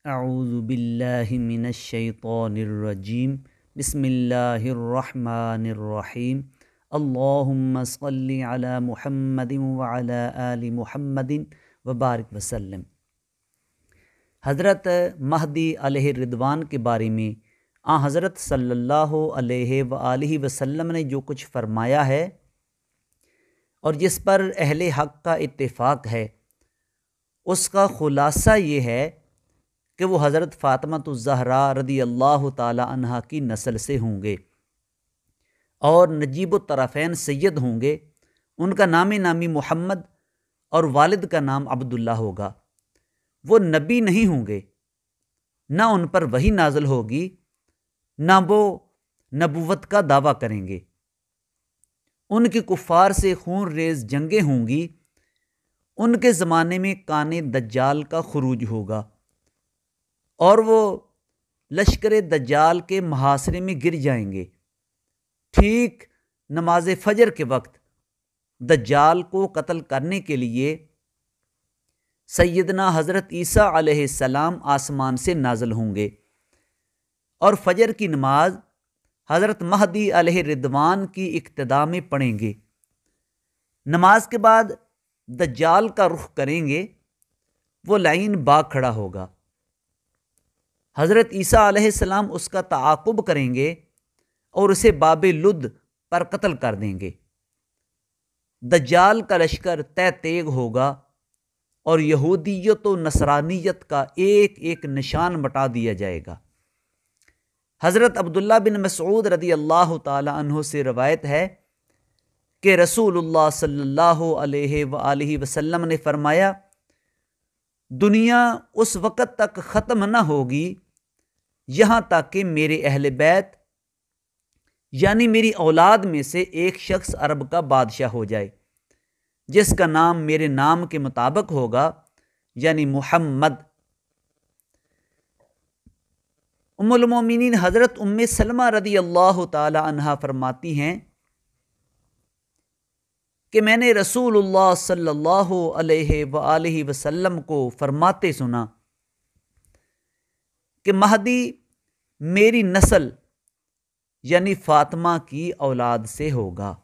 اعوذ باللہ من الشیطان الرجیم بسم اللہ الرحمن الرحیم اللہم صلی علی محمد وعلی آل محمد وبارک وسلم۔ حضرت مہدی علیہ الرضوان کے بارے میں حضرت صلی اللہ علیہ وآلہ وسلم نے جو کچھ فرمایا ہے اور جس پر اہل حق کا اتفاق ہے، اس کا خلاصہ یہ ہے کہ وہ حضرت فاطمۃ الزہراء رضی اللہ تعالی عنہا کی نسل سے ہوں گے اور نجیب الطرفین سید ہوں گے۔ ان کا نام نامی محمد اور والد کا نام عبداللہ ہوگا۔ وہ نبی نہیں ہوں گے، نہ ان پر وحی نازل ہوگی، نہ وہ نبوت کا دعویٰ کریں گے۔ ان کی کفار سے خون ریز جنگیں ہوں گی۔ ان کے زمانے میں کان دجال کا خروج ہوگا اور وہ لشکر دجال کے محاصرے میں گر جائیں گے۔ ٹھیک نماز فجر کے وقت دجال کو قتل کرنے کے لیے سیدنا حضرت عیسیٰ علیہ السلام آسمان سے نازل ہوں گے اور فجر کی نماز حضرت مہدی علیہ الرضوان کی اقتداء میں پڑھیں گے۔ نماز کے بعد دجال کا رخ کریں گے، وہ لعین باغ کھڑا ہوگا۔ حضرت عیسیٰ علیہ السلام اس کا تعاقب کریں گے اور اسے باب لد پر قتل کر دیں گے۔ دجال کا لشکر طے تیغ ہوگا اور یہودیت و نصرانیت کا ایک ایک نشان مٹا دیا جائے گا۔ حضرت عبداللہ بن مسعود رضی اللہ تعالی عنہ سے روایت ہے کہ رسول اللہ صلی اللہ علیہ وآلہ وسلم نے فرمایا، دنیا اس وقت تک ختم نہ ہوگی یہاں تک کہ میرے اہل بیت یعنی میری اولاد میں سے ایک شخص عرب کا بادشاہ ہو جائے جس کا نام میرے نام کے مطابق ہوگا، یعنی محمد۔ ام المومنین حضرت ام سلمہ رضی اللہ تعالی عنہا فرماتی ہیں کہ میں نے رسول اللہ صلی اللہ علیہ وآلہ وسلم کو فرماتے سنا کہ مہدی میری نسل یعنی فاطمہ کی اولاد سے ہوگا۔